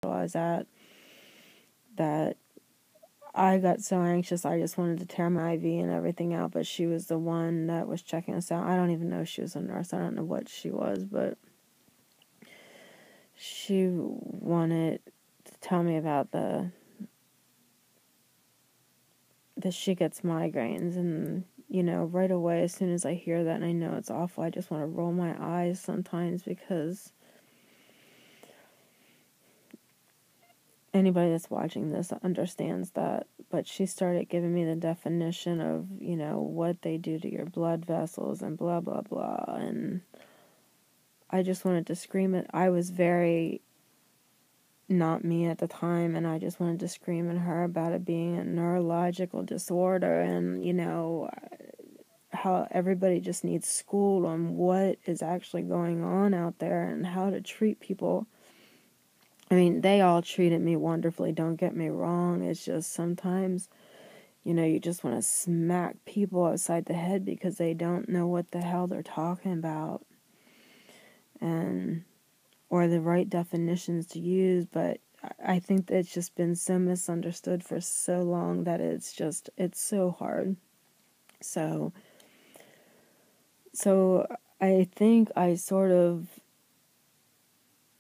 I was at that I got so anxious I just wanted to tear my IV and everything out, but she was the one that was checking us out. I don't even know if she was a nurse. I don't know what she was, but she wanted to tell me about that she gets migraines, and right away, as soon as I hear that and I know it's awful, I just want to roll my eyes sometimes, because anybody that's watching this understands that. But she started giving me the definition of, what they do to your blood vessels and blah, blah, blah. And I just wanted to scream it. I was very not me at the time, and I just wanted to scream at her about it being a neurological disorder, and, how everybody just needs schooled on what is actually going on out there and how to treat people. I mean, they all treated me wonderfully, don't get me wrong. It's just sometimes, you just want to smack people upside the head because they don't know what the hell they're talking about, or the right definitions to use. But I think that it's just been so misunderstood for so long that it's so hard. So I think I sort of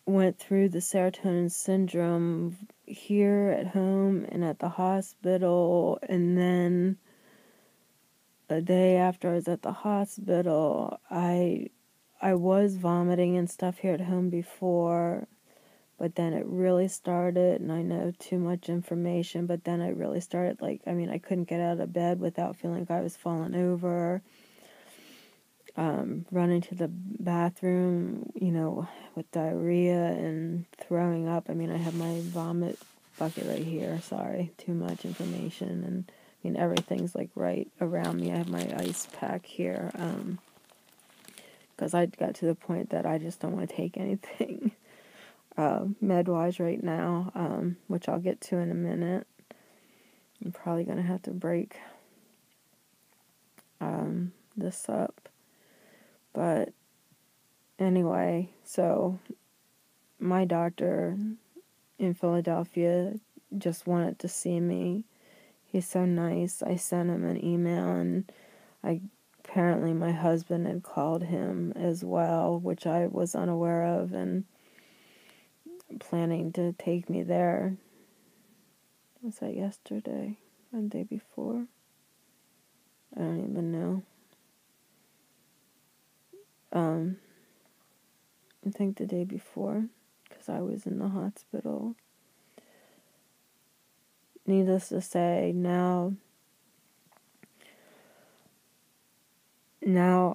went through the serotonin syndrome here at home and at the hospital, and then a day after I was at the hospital, I was vomiting and stuff here at home before, but then it really started, and I know too much information, but then it really started, I couldn't get out of bed without feeling like I was falling over. Running to the bathroom, with diarrhea and throwing up. I have my vomit bucket right here. Sorry, too much information. And everything's right around me. I have my ice pack here. Because I got to the point that I just don't want to take anything med-wise right now, which I'll get to in a minute. I'm probably going to have to break this up. But anyway, so my doctor in Philadelphia just wanted to see me. He's so nice. I sent him an email, and apparently my husband had called him as well, which I was unaware of, and planning to take me there. Was that yesterday? Or the day before? I don't even know. I think the day before, because I was in the hospital. Needless to say, now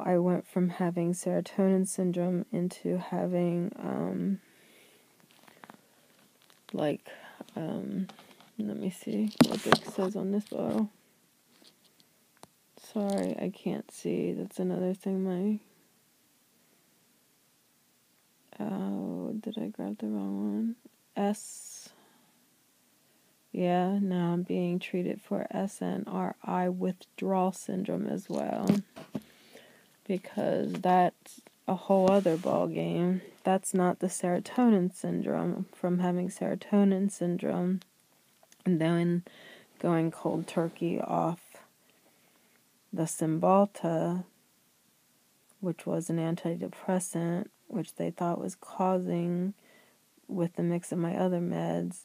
I went from having serotonin syndrome into having, let me see what it says on this bottle. Sorry, I can't see. That's another thing. Did I grab the wrong one? Yeah, now I'm being treated for SNRI withdrawal syndrome as well. Because that's a whole other ball game. That's not the serotonin syndrome. From having serotonin syndrome and then going cold turkey off the Cymbalta, which was an antidepressant, which they thought was causing, with the mix of my other meds,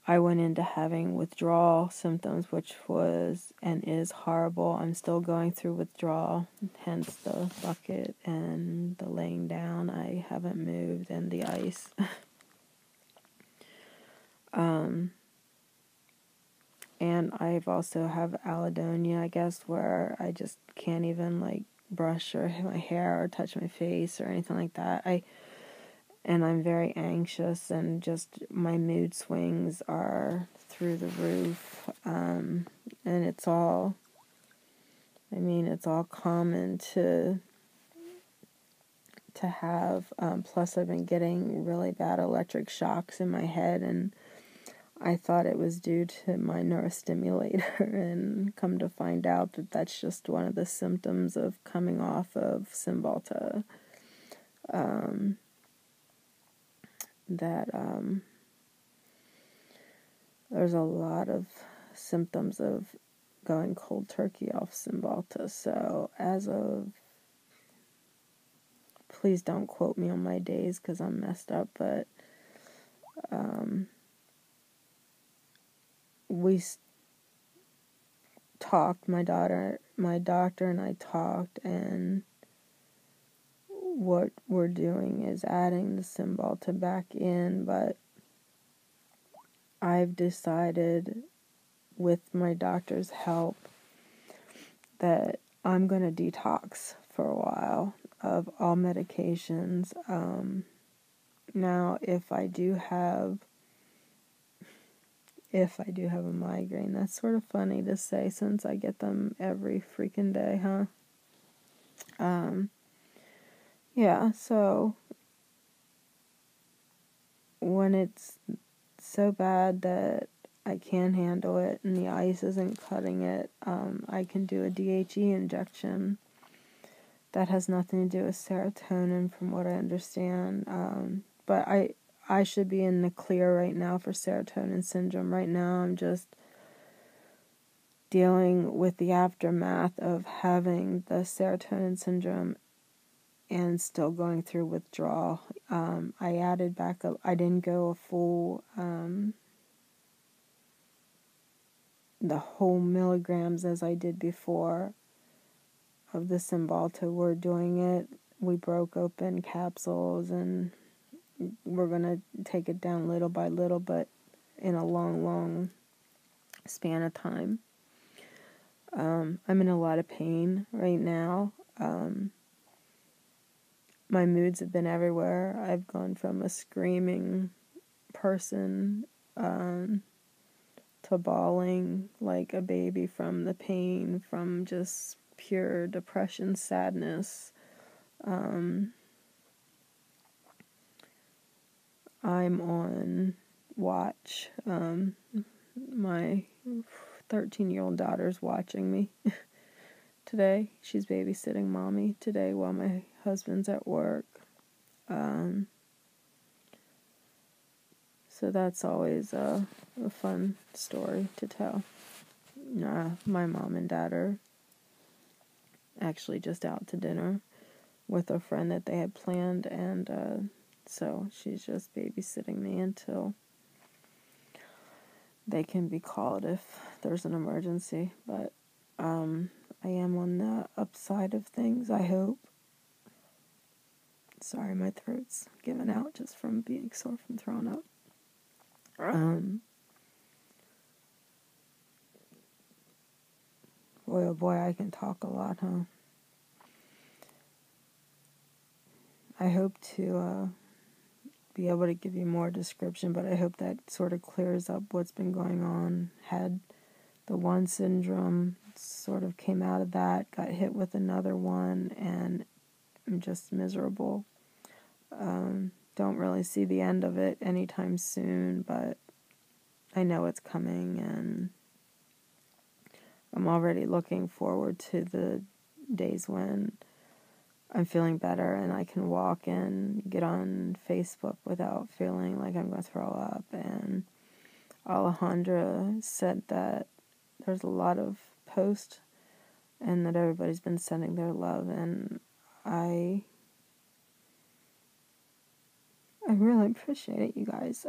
I went into having withdrawal symptoms, which was and is horrible. I'm still going through withdrawal, hence the bucket and the laying down. I haven't moved, and the ice. And I've also have allodonia, I guess, where I just can't even brush or my hair or touch my face or anything like that. And I'm very anxious, and just my mood swings are through the roof. And it's all common to have. Plus, I've been getting really bad electric shocks in my head, and I thought it was due to my neurostimulator, and come to find out that that's just one of the symptoms of coming off of Cymbalta. that there's a lot of symptoms of going cold turkey off Cymbalta. So as of, please don't quote me on my days because I'm messed up, but we talked, my doctor and I talked, and what we're doing is adding the Cymbalta back in, but I've decided with my doctor's help that I'm going to detox for a while of all medications. Now, if I do have a migraine, that's sort of funny to say since I get them every freaking day, huh? Yeah, so when it's so bad that I can't handle it and the ice isn't cutting it, I can do a DHE injection. That has nothing to do with serotonin from what I understand. But I should be in the clear right now for serotonin syndrome. Right now I'm just dealing with the aftermath of having the serotonin syndrome and still going through withdrawal. I added back up, I didn't go a full, the whole milligrams as I did before of the Cymbalta. We're doing it. We broke open capsules and we're going to take it down little by little, but in a long span of time. I'm in a lot of pain right now. My moods have been everywhere. I've gone from a screaming person to bawling like a baby from the pain, from just pure depression, sadness. I'm on watch. My 13-year-old daughter's watching me today. She's babysitting mommy today while my husband's at work. So that's always a fun story to tell. My mom and dad are actually just out to dinner with a friend that they had planned, and so she's just babysitting me until they can be called if there's an emergency. But I am on the upside of things, I hope. Sorry, my throat's giving out just from being sore from throwing up. Boy, oh boy, I can talk a lot, huh? I hope to be able to give you more description, but I hope that sort of clears up what's been going on. Had the one syndrome, sort of came out of that, got hit with another one, and I'm just miserable. Don't really see the end of it anytime soon, but I know it's coming, and I'm already looking forward to the days when I'm feeling better and I can walk and get on Facebook without feeling like I'm going to throw up. And Alejandra said that there's a lot of posts and that everybody's been sending their love, and I really appreciate it, you guys.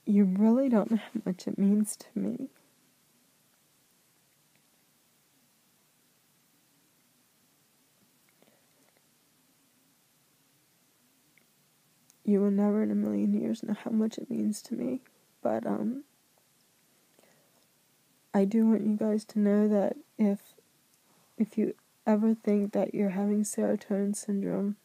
You really don't know how much it means to me. You will never in a million years know how much it means to me. But I do want you guys to know that if you ever think that you're having serotonin syndrome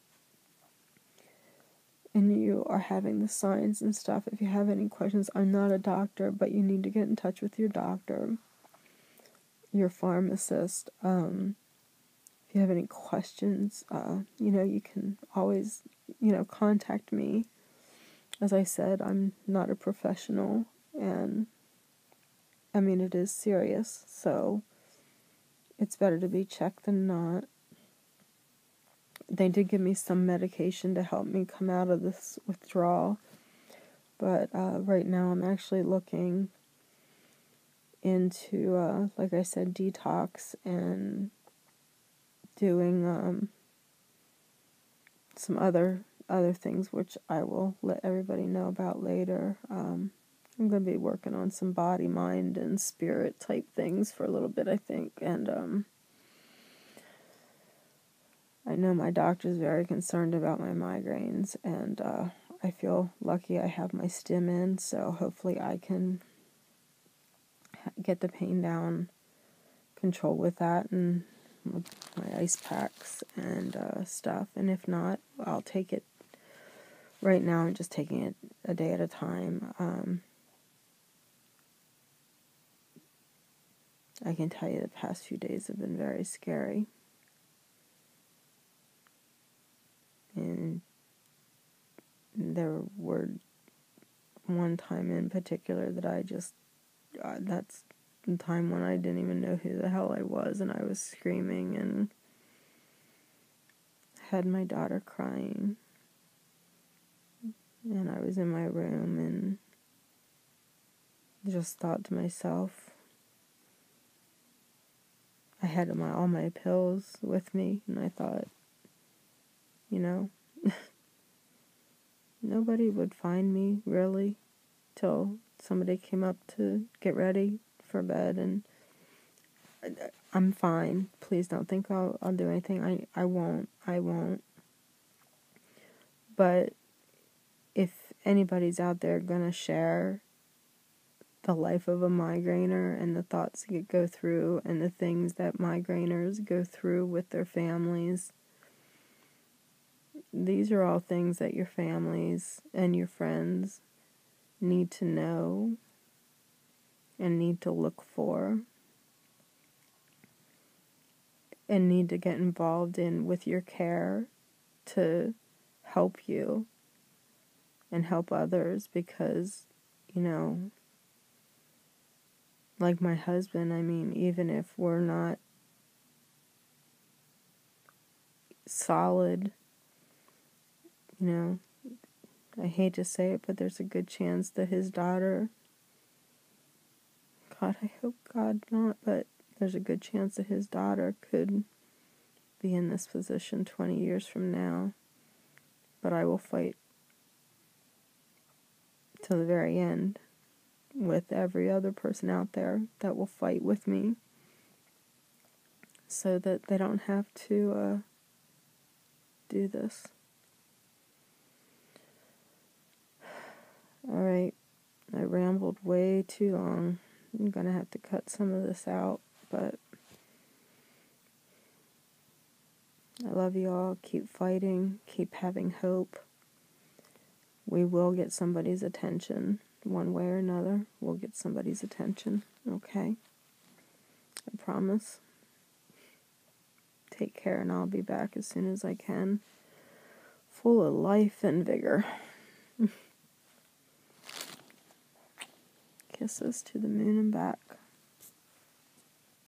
and you are having the signs and stuff, if you have any questions, I'm not a doctor, but you need to get in touch with your doctor, your pharmacist. If you have any questions, you can always, contact me. As I said, I'm not a professional, and I mean, it is serious, so it's better to be checked than not. They did give me some medication to help me come out of this withdrawal, but right now I'm actually looking into, like I said, detox and doing some other things, which I will let everybody know about later. I'm going to be working on some body, mind, and spirit type things for a little bit, I think, and I know my doctor's very concerned about my migraines, and I feel lucky I have my stim in, so hopefully I can get the pain down, control with that, and with my ice packs and stuff. And if not, I'll take it. Right now I'm just taking it a day at a time. I can tell you the past few days have been very scary. And there were one time in particular that I just, that's the time when I didn't even know who the hell I was, and I was screaming and had my daughter crying. And I was in my room and just thought to myself, I had all my pills with me, and I thought, nobody would find me, really, till somebody came up to get ready for bed, and I'm fine. Please don't think I'll do anything. I won't. But if anybody's out there gonna share the life of a migrainer and the thoughts that go through and the things that migrainers go through with their families, these are all things that your families and your friends need to know and need to look for and need to get involved in with your care to help you and help others, because, like my husband, even if we're not solid, I hate to say it, but there's a good chance that his daughter, God, I hope God not, but there's a good chance that his daughter could be in this position 20 years from now. But I will fight to the very end with every other person out there that will fight with me so that they don't have to do this. Alright, I rambled way too long. I'm going to have to cut some of this out, but I love you all. Keep fighting. Keep having hope. We will get somebody's attention. One way or another, we'll get somebody's attention. Okay? I promise. Take care, and I'll be back as soon as I can. Full of life and vigor. Kisses to the moon and back.